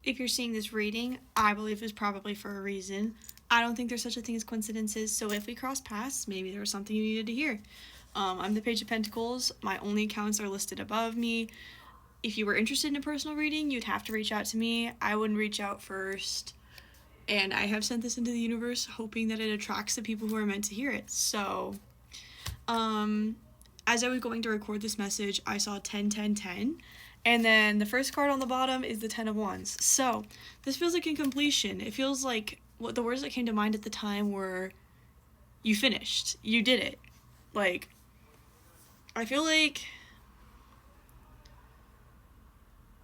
If you're seeing this reading, I believe it's probably for a reason. I don't think there's such a thing as coincidences, so if we cross paths, maybe there was something you needed to hear. I'm the Page of Pentacles. My only accounts are listed above me. If you were interested in a personal reading, you'd have to reach out to me. I wouldn't reach out first. And I have sent this into the universe hoping that it attracts the people who are meant to hear it. So, as I was going to record this message, I saw 10, 10, 10. And then the first card on the bottom is the Ten of Wands. So, this feels like incompletion. It feels like what the words that came to mind at the time were, you finished. You did it. Like, I feel like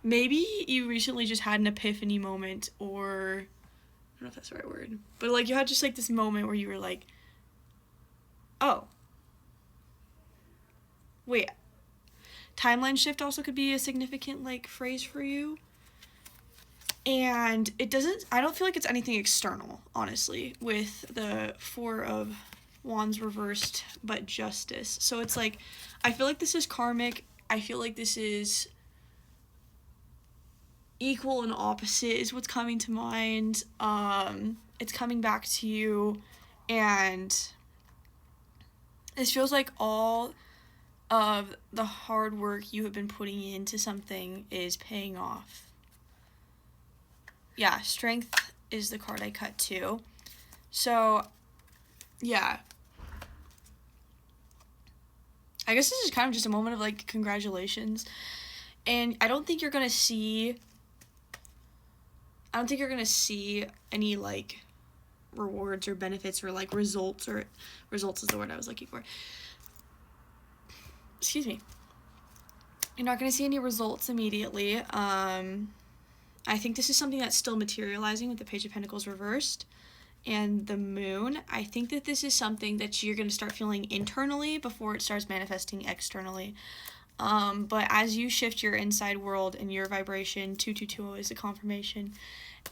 maybe you recently just had an epiphany moment, or I don't know if that's the right word, but like you had just like this moment where you were like, oh, wait. Timeline shift also could be a significant like phrase for you. And I don't feel like it's anything external, honestly, with the Four of Wands reversed, but Justice. So it's like, I feel like this is karmic. I feel like this is equal and opposite is what's coming to mind. It's coming back to you, and this feels like all of the hard work you have been putting into something is paying off. Yeah, Strength is the card I cut too. So, yeah. I guess this is kind of just a moment of like congratulations. And I don't think you're going to see any like rewards or benefits or like results is the word I was looking for. Excuse me. You're not going to see any results immediately. I think this is something that's still materializing with the Page of Pentacles reversed and the Moon. I think that this is something that you're going to start feeling internally before it starts manifesting externally. But as you shift your inside world and your vibration, 2220 is a confirmation,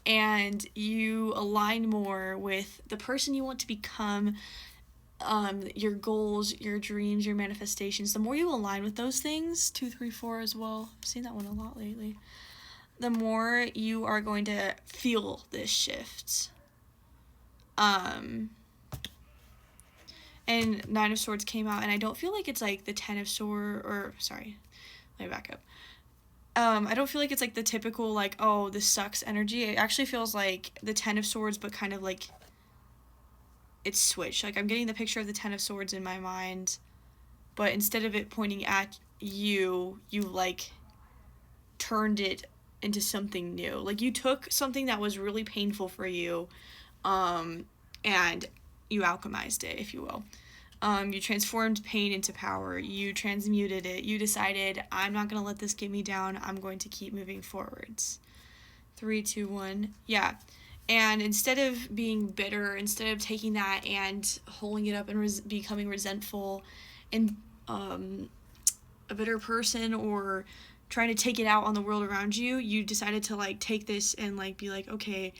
and you align more with the person you want to become, your goals, your dreams, your manifestations, the more you align with those things, 234 as well, I've seen that one a lot lately, the more you are going to feel this shift. And Nine of Swords came out, and I don't feel like it's like the Ten of Swords, or sorry, let me back up. I don't feel like it's like the typical like, oh, this sucks energy. It actually feels like the Ten of Swords, but kind of like it's switched. Like I'm getting the picture of the Ten of Swords in my mind, but instead of it pointing at you, you like turned it into something new. Like you took something that was really painful for you, and you alchemized it, if you will. You transformed pain into power. You transmuted it. You decided, I'm not going to let this get me down. I'm going to keep moving forwards. 3, 2, 1. Yeah. And instead of being bitter, instead of taking that and holding it up and becoming resentful and a bitter person, or trying to take it out on the world around you, you decided to like take this and like be like, okay,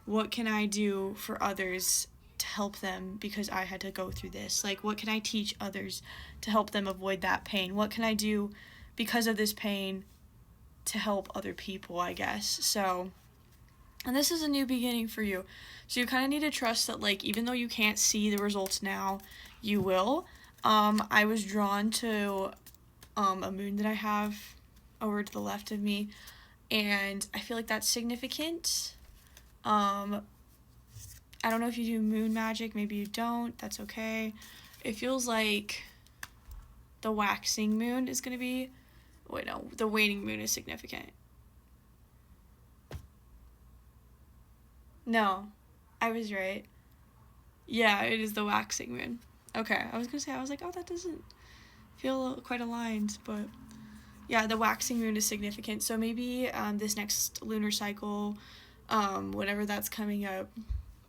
what can I do for others to help them because I had to go through this? Like, what can I teach others to help them avoid that pain? What can I do because of this pain to help other people, I guess? So, and this is a new beginning for you. So you kind of need to trust that, like, even though you can't see the results now, you will. I was drawn to a moon that I have over to the left of me, and I feel like that's significant. I don't know if you do moon magic, maybe you don't, that's okay. It feels like the waxing moon is going to be, wait, no, the waning moon is significant. No, I was right. Yeah, it is the waxing moon. Okay, I was going to say, I was like, oh, that doesn't feel quite aligned, but yeah, the waxing moon is significant. So maybe this next lunar cycle, whenever that's coming up,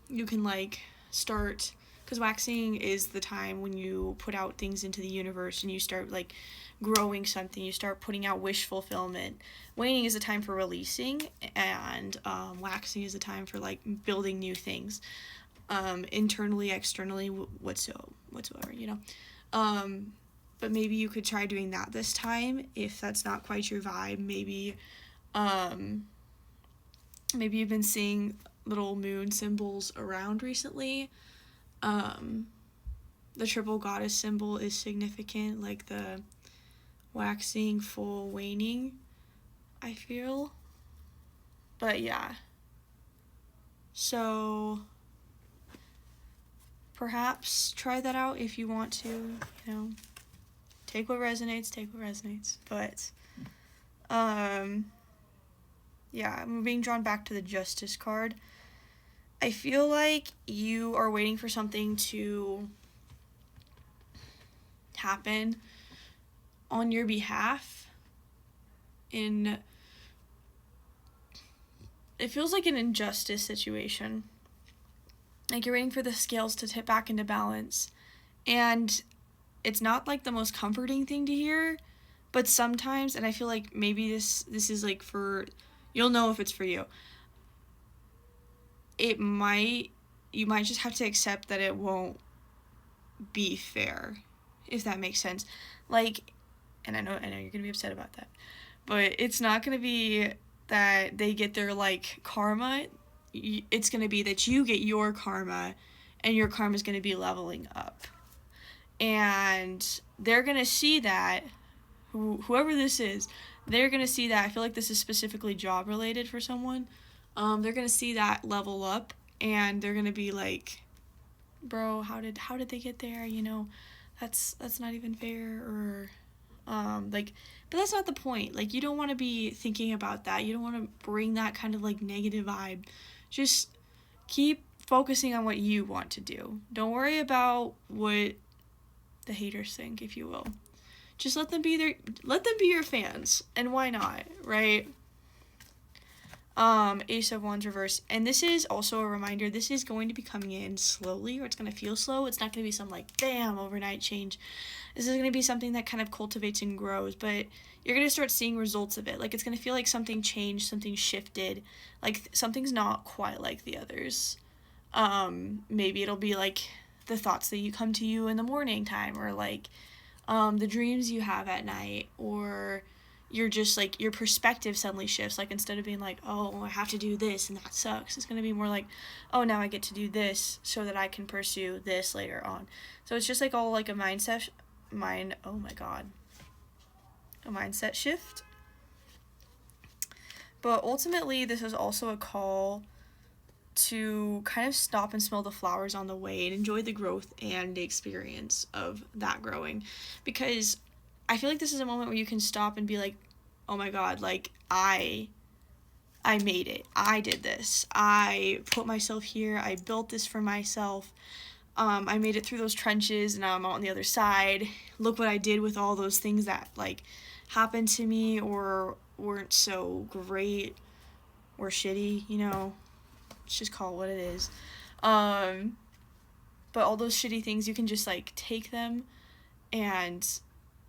you can like start, because waxing is the time when you put out things into the universe and you start like growing something, you start putting out wish fulfillment. Waning is a time for releasing, and waxing is a time for like building new things, internally, externally, whatsoever, you know. But maybe you could try doing that this time if that's not quite your vibe. Maybe Maybe you've been seeing little moon symbols around recently. The triple goddess symbol is significant, like the waxing, full, waning, I feel. But yeah. So perhaps try that out if you want to, take what resonates. But yeah, I'm being drawn back to the Justice card. I feel like you are waiting for something to happen on your behalf. It feels like an injustice situation. Like you're waiting for the scales to tip back into balance. And it's not like the most comforting thing to hear, but sometimes, and I feel like maybe this is like you'll know if it's for you. You might just have to accept that it won't be fair, if that makes sense. Like, and I know you're gonna be upset about that, but it's not gonna be that they get their like karma. It's gonna be that you get your karma, and your karma is gonna be leveling up, and they're gonna see that. Whoever this is, they're gonna see that. I feel like this is specifically job related for someone. They're gonna see that level up, and they're gonna be like, bro, how did they get there? That's not even fair. Or but that's not the point. Like, you don't want to be thinking about that. You don't want to bring that kind of like negative vibe. Just keep focusing on what you want to do. Don't worry about what the haters think, if you will. Just let them be your fans, and why not, right? Ace of Wands reverse, and this is also a reminder, this is going to be coming in slowly, or it's going to feel slow. It's not going to be some like bam overnight change. This is going to be something that kind of cultivates and grows, but you're going to start seeing results of it. Like, it's going to feel like something changed, something shifted, like something's not quite like the others. Maybe it'll be like the thoughts that you come to you in the morning time, or like the dreams you have at night, or you're just like, your perspective suddenly shifts. Like, instead of being like, oh, I have to do this and that sucks, it's going to be more like, oh, now I get to do this so that I can pursue this later on. So it's just like all like a mindset shift. But ultimately, this is also a call to kind of stop and smell the flowers on the way and enjoy the growth and the experience of that growing. Because I feel like this is a moment where you can stop and be like, oh my god, like, I made it. I did this. I put myself here. I built this for myself. I made it through those trenches, and now I'm on the other side. Look what I did with all those things that, like, happened to me or weren't so great or shitty, Let's just call it what it is. But all those shitty things, you can just, like, take them, and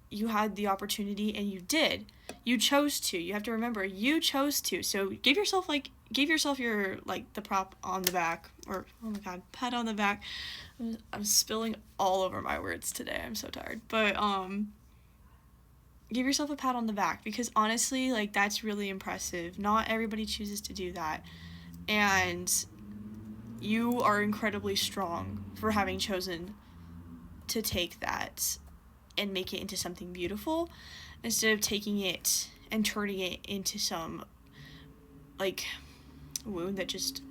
you had the opportunity, and you did. You chose to. You have to remember, you chose to. So give yourself your, like, the prop on the back, or, oh my god, pat on the back. I'm spilling all over my words today. I'm so tired. But, give yourself a pat on the back, because honestly, like, that's really impressive. Not everybody chooses to do that. And you are incredibly strong for having chosen to take that and make it into something beautiful, instead of taking it and turning it into some, like, wound that just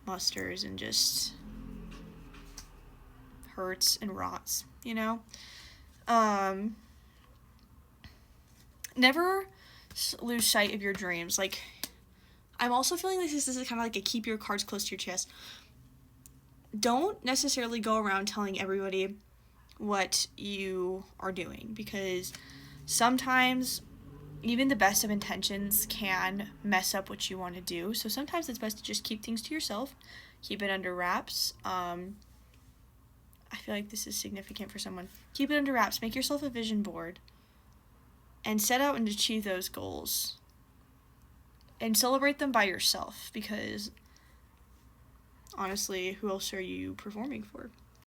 musters and just hurts and rots, Never lose sight of your dreams. Like, I'm also feeling like this is kind of like a keep your cards close to your chest. Don't necessarily go around telling everybody what you are doing, because sometimes even the best of intentions can mess up what you want to do. So sometimes it's best to just keep things to yourself, keep it under wraps. I feel like this is significant for someone. Keep it under wraps. Make yourself a vision board and set out and achieve those goals. And celebrate them by yourself, because honestly, who else are you performing for?